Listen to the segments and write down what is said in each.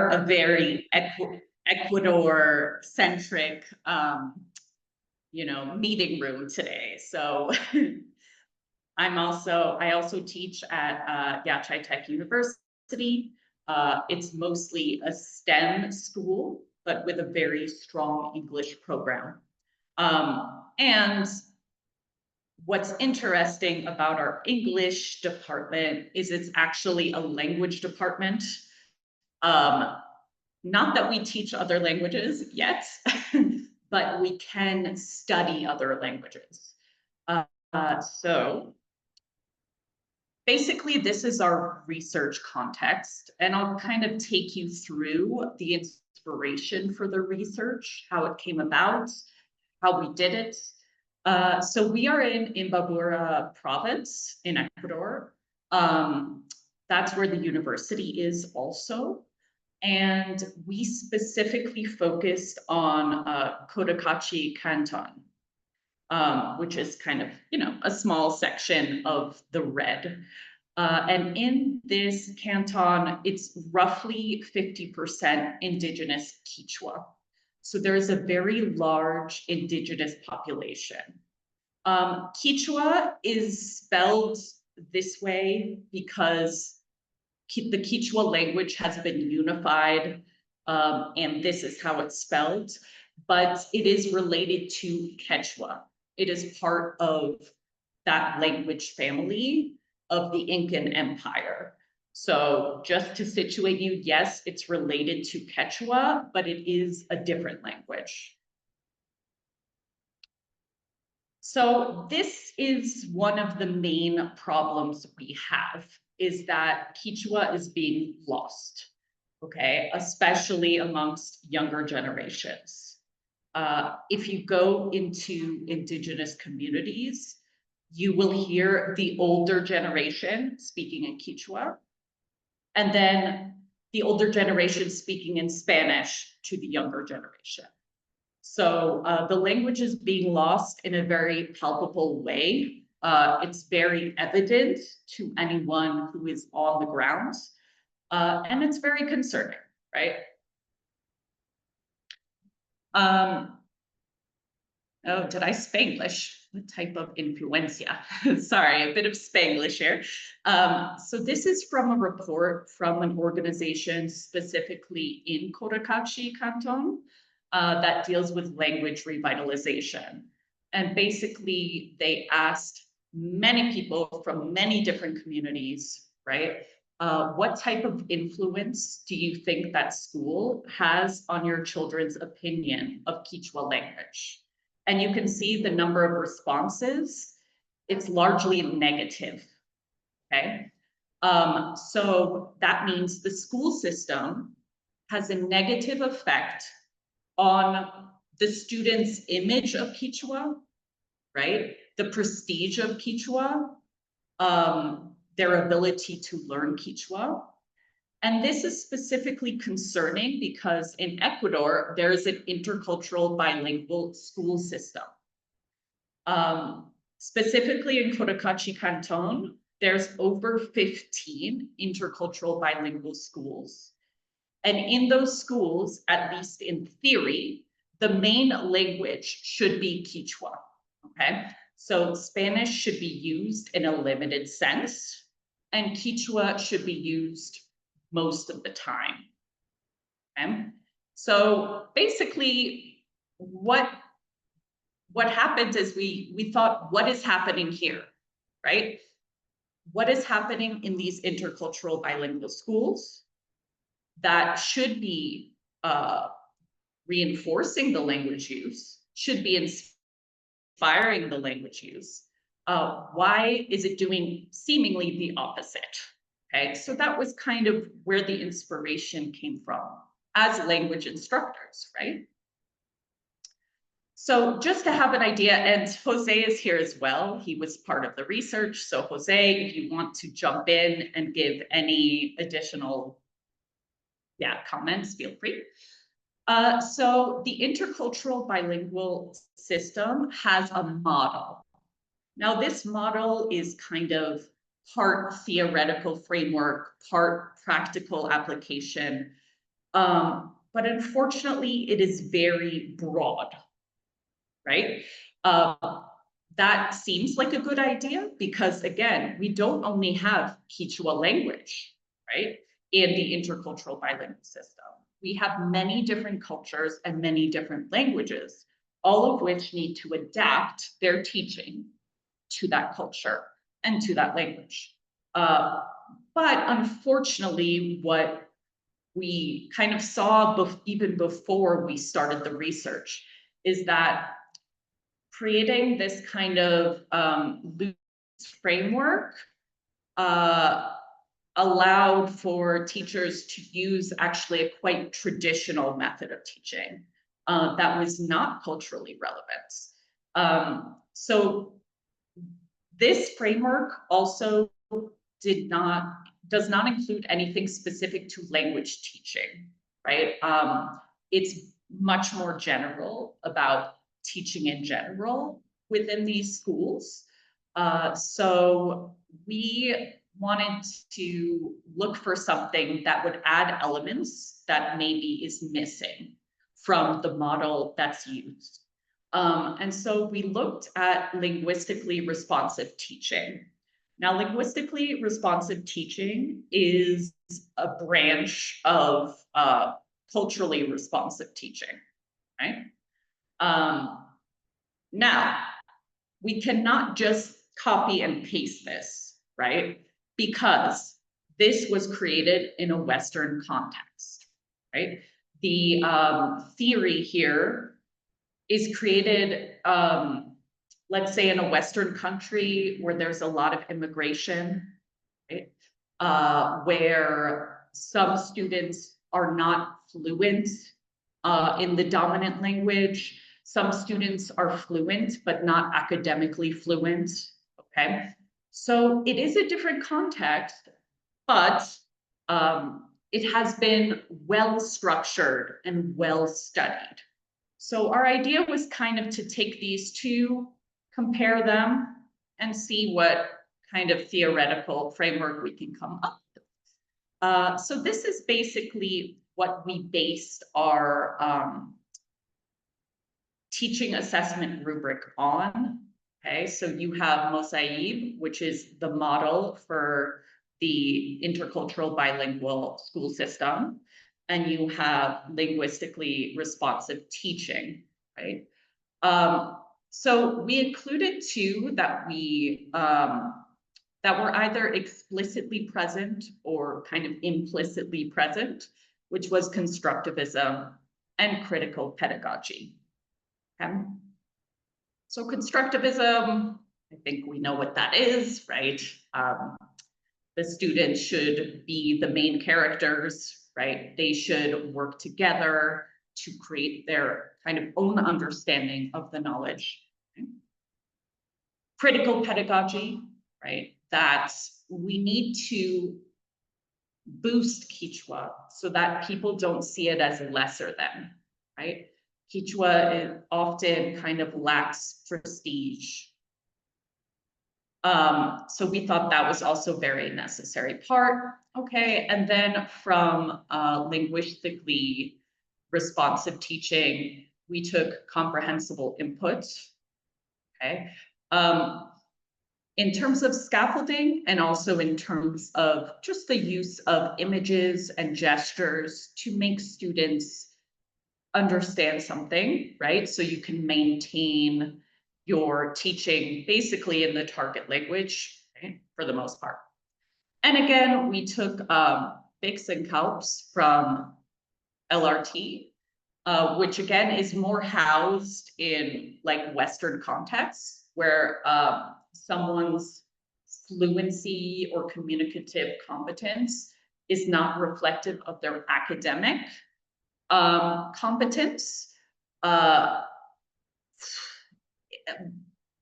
a very Ecuador-centric, meeting room today. So I also teach at Yachay Tech University. It's mostly a STEM school, but with a very strong English program. And what's interesting about our English department is it's actually a language department. Not that we teach other languages yet, but we can study other languages. So basically, this is our research context, and I'll kind of take you through the inspiration for the research, how it came about, how we did it. So we are in Imbabura province in Ecuador. That's where the university is also. And we specifically focused on Cotacachi Canton, which is kind of, a small section of the red. And in this canton, it's roughly 50% indigenous Kichwa. So there is a very large indigenous population. Kichwa is spelled this way because the Kichwa language has been unified, and this is how it's spelled, but it is related to Quechua. It is part of that language family of the Incan Empire. So just to situate you, yes, it's related to Quechua, but it is a different language. So this is one of the main problems we have, is that Kichwa is being lost, okay, especially amongst younger generations. If you go into indigenous communities, you will hear the older generation speaking in Kichwa, and then the older generation speaking in Spanish to the younger generation. So the language is being lost in a very palpable way. It's very evident to anyone who is on the ground, and it's very concerning, right? Oh, did I Spanglish? What type of influencia? Sorry, a bit of Spanglish here. So this is from a report from an organization specifically in Cotacachi Canton that deals with language revitalization. And basically, they asked many people from many different communities, right? What type of influence do you think that school has on your children's opinion of Kichwa language? And you can see the number of responses. It's largely negative, okay? So that means the school system has a negative effect on the students' image of Kichwa, right? The prestige of Kichwa, their ability to learn Kichwa. And this is specifically concerning because in Ecuador, there's an intercultural bilingual school system. Specifically in Cotacachi Canton, there's over 15 intercultural bilingual schools. And in those schools, at least in theory, the main language should be Kichwa, okay? So Spanish should be used in a limited sense, and Kichwa should be used most of the time, okay? So basically, what happened is we thought, what is happening here, right? What is happening in these intercultural bilingual schools that should be reinforcing the language use, should be inspiring the language use? Why is it doing seemingly the opposite? Okay, so that was kind of where the inspiration came from as language instructors, right? So just to have an idea, and Jose is here as well. He was part of the research. So Jose, if you want to jump in and give any additional comments, feel free. So the intercultural bilingual system has a model. Now this model is kind of part theoretical framework, part practical application. But unfortunately, it is very broad, right? That seems like a good idea because, again, we don't only have Kichwa language, right, in the intercultural bilingual system. We have many different cultures and many different languages, all of which need to adapt their teaching to that culture and to that language. But unfortunately, what we kind of saw even before we started the research is that creating this kind of loose framework allowed for teachers to use actually a quite traditional method of teaching that was not culturally relevant. So this framework also does not include anything specific to language teaching, right? It's much more general about teaching in general within these schools. So we wanted to look for something that would add elements that maybe is missing from the model that's used. And so we looked at linguistically responsive teaching. Now, linguistically responsive teaching is a branch of culturally responsive teaching, right? Now, we cannot just copy and paste this, right? Because this was created in a Western context, right? The theory here is created, let's say, in a Western country where there's a lot of immigration, right? Where some students are not fluent in the dominant language. Some students are fluent, but not academically fluent, okay? So it is a different context, but it has been well structured and well studied. So our idea was kind of to take these two, compare them, and see what kind of theoretical framework we can come up with. So this is basically what we based our teaching assessment rubric on. Okay, so you have Mosaib, which is the model for the intercultural bilingual school system, and you have linguistically responsive teaching, right? So we included two that that were either explicitly present or kind of implicitly present, which was constructivism and critical pedagogy. Okay. So constructivism, I think we know what that is, right? The students should be the main characters, right? They should work together to create their kind of own understanding of the knowledge. Okay. Critical pedagogy, right? That we need to boost Kichwa so that people don't see it as lesser than, right? Kichwa often kind of lacks prestige. So we thought that was also a very necessary part. Okay, and then from linguistically responsive teaching, we took comprehensible input. Okay. In terms of scaffolding and also in terms of just the use of images and gestures to make students understand something, right? So you can maintain your teaching basically in the target language, right? For the most part. And again, we took Bix and Kalps from LRT, which again is more housed in like Western contexts where someone's fluency or communicative competence is not reflective of their academic competence.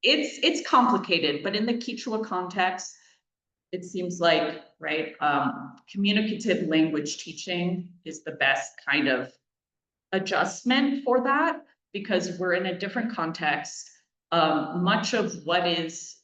It's complicated, but in the Kichwa context, it seems like, right, communicative language teaching is the best kind of adjustment for that because we're in a different context. Much of what is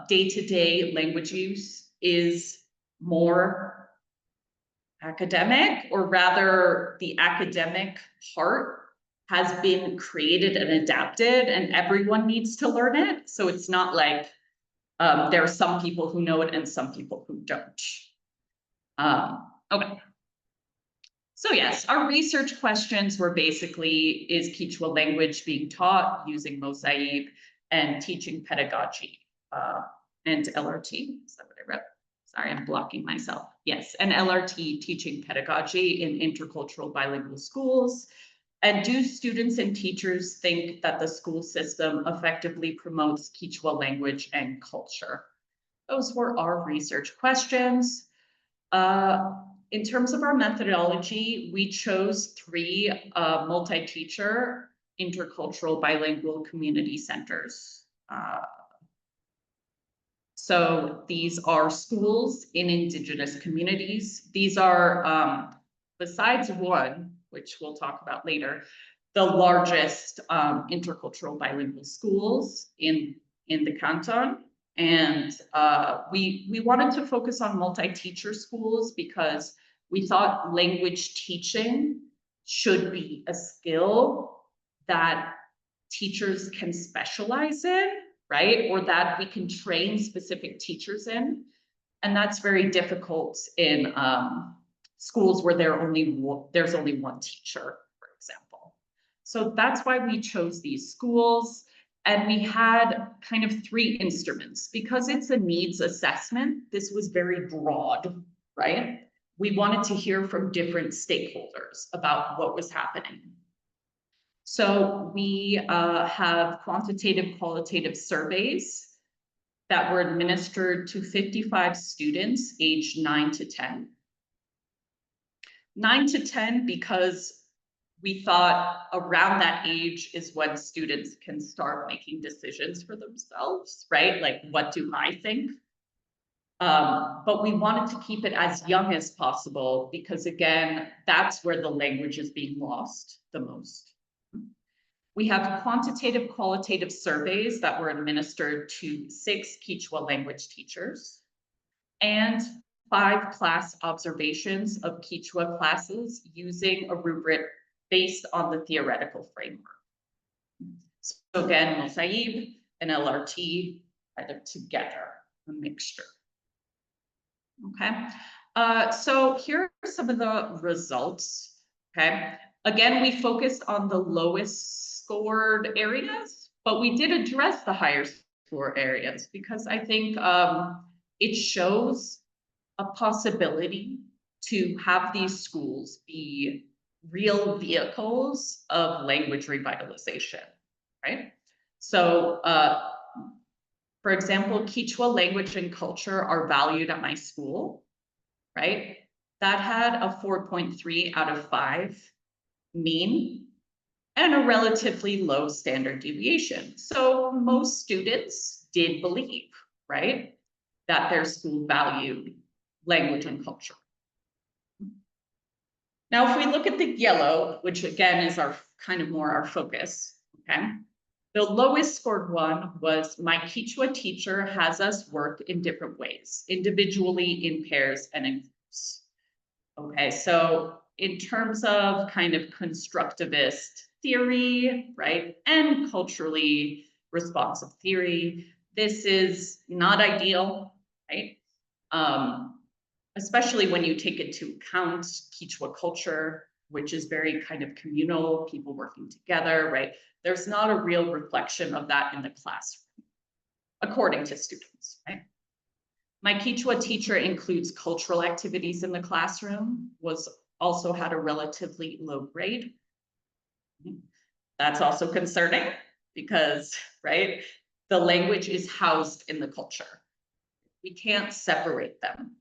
day-to-day language use is more academic, or rather the academic part has been created and adapted and everyone needs to learn it. So it's not like there are some people who know it and some people who don't. Okay. So yes, our research questions were basically, is Kichwa language being taught using Mosaib and teaching pedagogy and LRT? Is that what I wrote? Sorry, I'm blocking myself. Yes, and LRT, teaching pedagogy in intercultural bilingual schools. And do students and teachers think that the school system effectively promotes Kichwa language and culture? Those were our research questions. In terms of our methodology, we chose 3 multi-teacher intercultural bilingual community centers. So these are schools in indigenous communities. These are, besides one, which we'll talk about later, the largest intercultural bilingual schools in the canton. And we wanted to focus on multi-teacher schools because we thought language teaching should be a skill that teachers can specialize in, right? Or that we can train specific teachers in. And that's very difficult in schools where there's only one teacher, for example. So that's why we chose these schools. And we had kind of 3 instruments. Because it's a needs assessment, this was very broad, right? We wanted to hear from different stakeholders about what was happening. So we have quantitative, qualitative surveys that were administered to 55 students aged 9 to 10. 9 to 10 because we thought around that age is when students can start making decisions for themselves, right? Like, what do I think? But we wanted to keep it as young as possible because, again, that's where the language is being lost the most. We have quantitative, qualitative surveys that were administered to 6 Kichwa language teachers and 5 class observations of Kichwa classes using a rubric based on the theoretical framework. So again, Mosaib and LRT kind of together, a mixture. Okay, so here are some of the results. Okay, again, we focused on the lowest scored areas, but we did address the higher score areas because I think it shows a possibility to have these schools be real vehicles of language revitalization, right? So, for example, Kichwa language and culture are valued at my school, right? That had a 4.3 out of 5 mean and a relatively low standard deviation. So most students did believe, right, that their school valued language and culture. Now, if we look at the yellow, which again is our kind of more our focus, okay? The lowest scored one was my Kichwa teacher has us work in different ways, individually, in pairs, and in groups. Okay, so in terms of kind of constructivist theory, right, and culturally responsive theory, this is not ideal, right? Especially when you take into account Kichwa culture, which is very kind of communal, people working together, right? There's not a real reflection of that in the classroom, according to students, right? My Kichwa teacher includes cultural activities in the classroom, also had a relatively low grade. That's also concerning because, right, the language is housed in the culture. We can't separate them.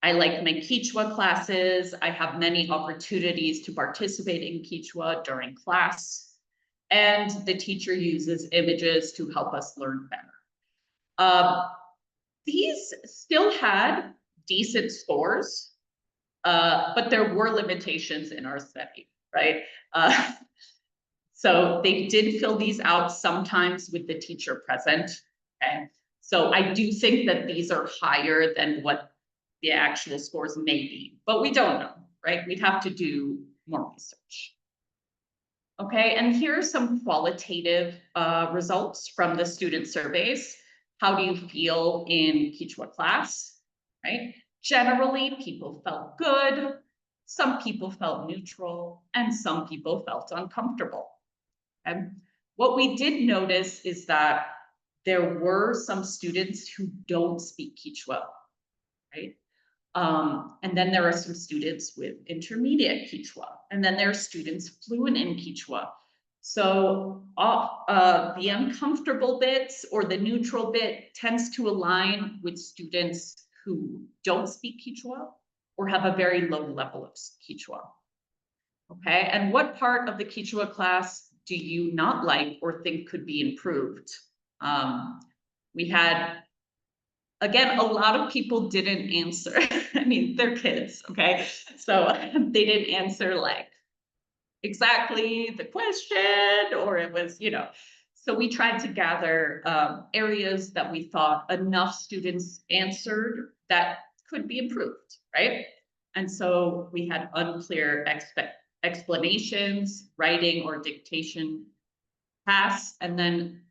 I like my Kichwa classes. I have many opportunities to participate in Kichwa during class, and the teacher uses images to help us learn better. These still had decent scores, but there were limitations in our study, right? So they did fill these out sometimes with the teacher present, okay? So I do think that these are higher than what the actual scores may be, but we don't know, right? We'd have to do more research. Okay, and here are some qualitative results from the student surveys. How do you feel in Kichwa class, right? Generally, people felt good, some people felt neutral, and some people felt uncomfortable. And what we did notice is that there were some students who don't speak Kichwa, right? And then there are some students with intermediate Kichwa, and then there are students fluent in Kichwa. So the uncomfortable bits or the neutral bit tends to align with students who don't speak Kichwa or have a very low level of Kichwa. Okay, and what part of the Kichwa class do you not like or think could be improved? We had, again, a lot of people didn't answer. I mean, they're kids, okay? So they didn't answer like exactly the question, or it was, so we tried to gather areas that we thought enough students answered that could be improved, right? And so we had unclear explanations, writing or dictation pass, and then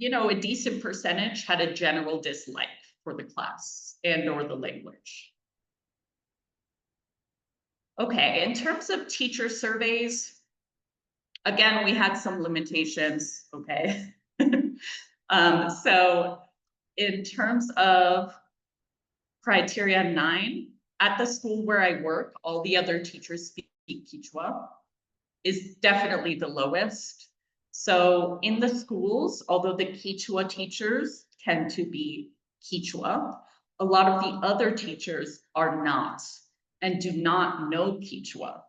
a decent percentage had a general dislike for the class and or the language. Okay, in terms of teacher surveys, again, we had some limitations, okay? So in terms of criteria 9, at the school where I work, all the other teachers speak Kichwa, is definitely the lowest. So in the schools, although the Kichwa teachers tend to be Kichwa, a lot of the other teachers are not and do not know Kichwa.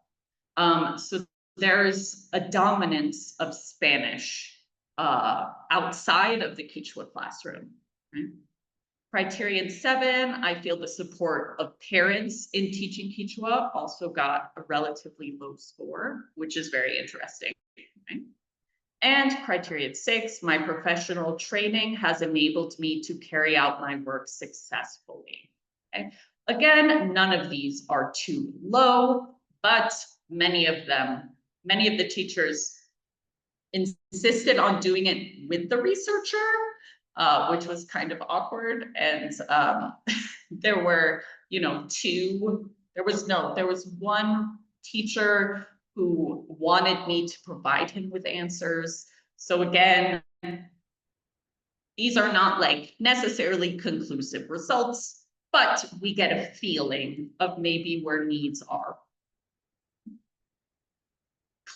So there's a dominance of Spanish outside of the Kichwa classroom. Right? Criterion 7, I feel the support of parents in teaching Kichwa also got a relatively low score, which is very interesting. Right? And criterion 6, my professional training has enabled me to carry out my work successfully. Okay? Again, none of these are too low, but many of the teachers insisted on doing it with the researcher, which was kind of awkward. And there were, there was one teacher who wanted me to provide him with answers. So again, these are not like necessarily conclusive results, but we get a feeling of maybe where needs are.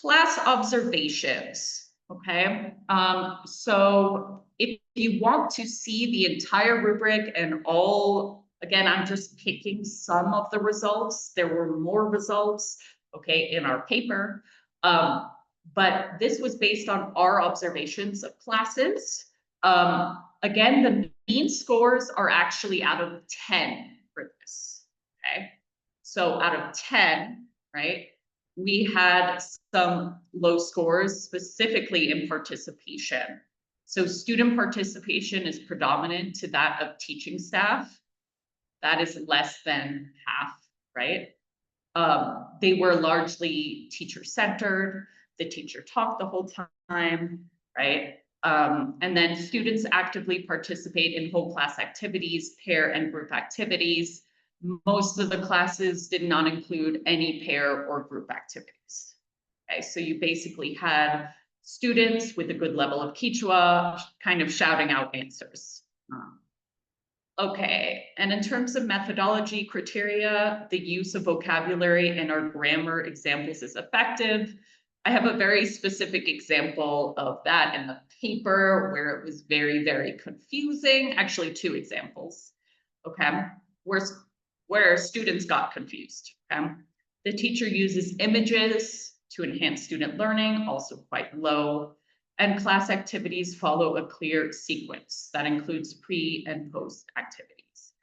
Class observations, okay? So if you want to see the entire rubric and all, again, I'm just picking some of the results. There were more results, okay, in our paper. But this was based on our observations of classes. Again, the mean scores are actually out of 10 for this, okay? So out of 10, right? We had some low scores, specifically in participation. So student participation is predominant to that of teaching staff. That is less than half, right? They were largely teacher-centered. The teacher talked the whole time, right? And then students actively participate in whole class activities, pair and group activities. Most of the classes did not include any pair or group activities. Okay, so you basically had students with a good level of Kichwa kind of shouting out answers. Okay, and in terms of methodology criteria, the use of vocabulary in our grammar examples is effective. I have a very specific example of that in the paper where it was very, very confusing. Actually, 2 examples, okay, where students got confused, okay? The teacher uses images to enhance student learning, also quite low. And class activities follow a clear sequence that includes pre and post activities.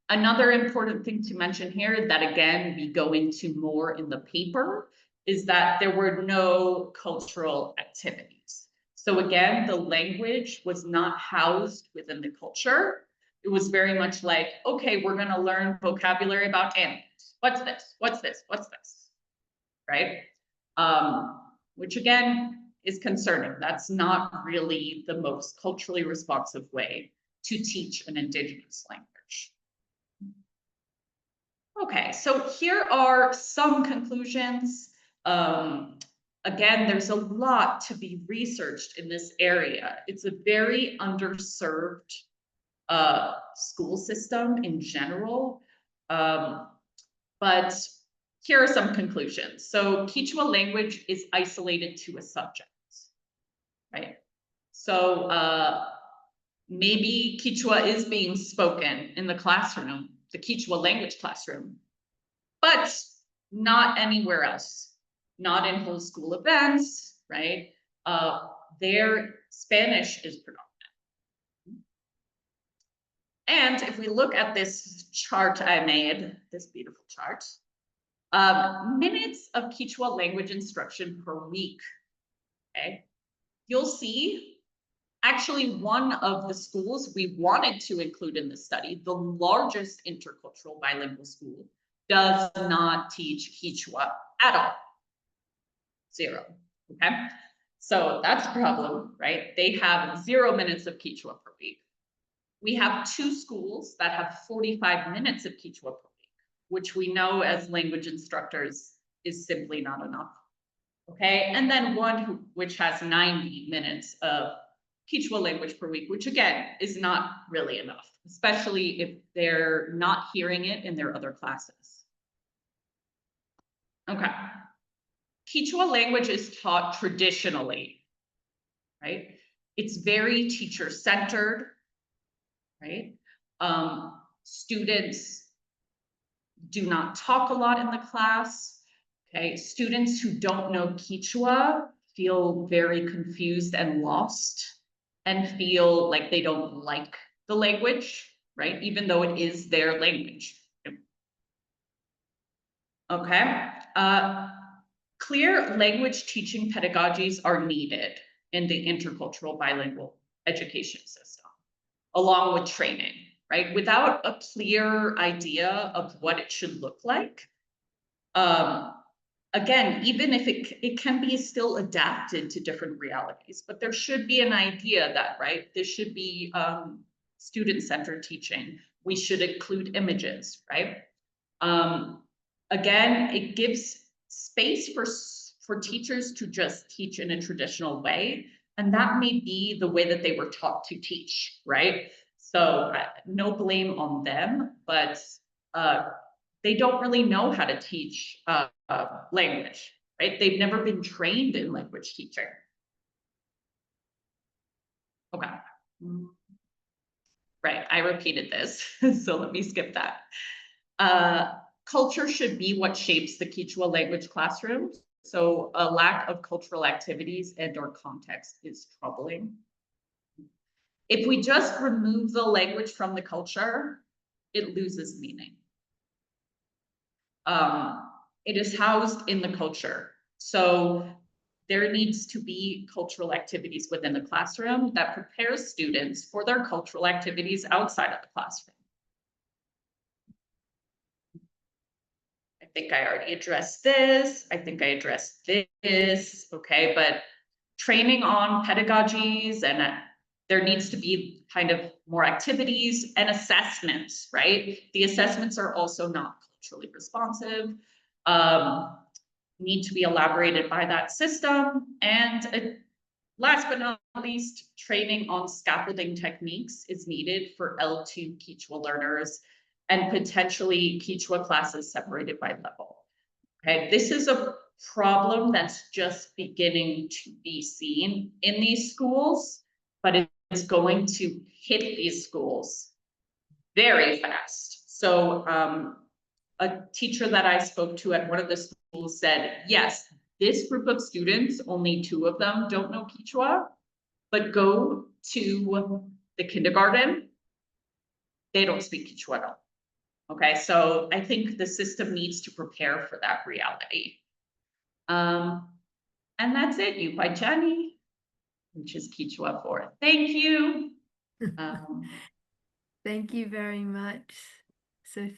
Another important thing to mention here that again, we go into more in the paper is that there were no cultural activities. So again, the language was not housed within the culture. It was very much like, okay, we're gonna learn vocabulary about animals. What's this? What's this? What's this? Right? Which again is concerning. That's not really the most culturally responsive way to teach an indigenous language. Okay, so here are some conclusions. Again, there's a lot to be researched in this area. It's a very underserved school system in general. But here are some conclusions. So Kichwa language is isolated to a subject, right? So maybe Kichwa is being spoken in the classroom, the Kichwa language classroom, but not anywhere else, not in whole school events, right? Their Spanish is predominant. And if we look at this chart I made, this beautiful chart, minutes of Kichwa language instruction per week, okay? You'll see, actually one of the schools we wanted to include in the study, the largest intercultural bilingual school, does not teach Kichwa at all. 0, okay? So that's a problem, right? They have 0 minutes of Kichwa per week. We have 2 schools that have 45 minutes of Kichwa per week, which we know as language instructors is simply not enough. Okay, and then one which has 90 minutes of Kichwa language per week, which again is not really enough, especially if they're not hearing it in their other classes. Okay, Kichwa language is taught traditionally, right? It's very teacher-centered, right? Students do not talk a lot in the class. Okay, students who don't know Kichwa feel very confused and lost and feel like they don't like the language, right? Even though it is their language. Okay, clear language teaching pedagogies are needed in the intercultural bilingual education system, along with training, right? Without a clear idea of what it should look like, again, even if it can be still adapted to different realities, but there should be an idea that, right, this should be student-centered teaching. We should include images, right? Again, it gives space for teachers to just teach in a traditional way, and that may be the way that they were taught to teach, right? So no blame on them, but they don't really know how to teach language, right? They've never been trained in language teaching. Okay. Right, I repeated this, so let me skip that. Culture should be what shapes the Kichwa language classroom. So a lack of cultural activities and/or context is troubling. If we just remove the language from the culture, it loses meaning. It is housed in the culture. So there needs to be cultural activities within the classroom that prepares students for their cultural activities outside of the classroom. I think I already addressed this. I think I addressed this. Okay, but training on pedagogies, and there needs to be kind of more activities and assessments, right? The assessments are also not culturally responsive, need to be elaborated by that system. And last but not least, training on scaffolding techniques is needed for L2 Kichwa learners and potentially Kichwa classes separated by level. Okay, this is a problem that's just beginning to be seen in these schools, but it's going to hit these schools very fast. So a teacher that I spoke to at one of the schools said, yes, this group of students, only 2 of them don't know Kichwa, but go to the kindergarten, they don't speak Kichwa at all. Okay, so I think the system needs to prepare for that reality. And that's it, Yachay, which is Kichwa for thank you. Thank you very much, Sophia.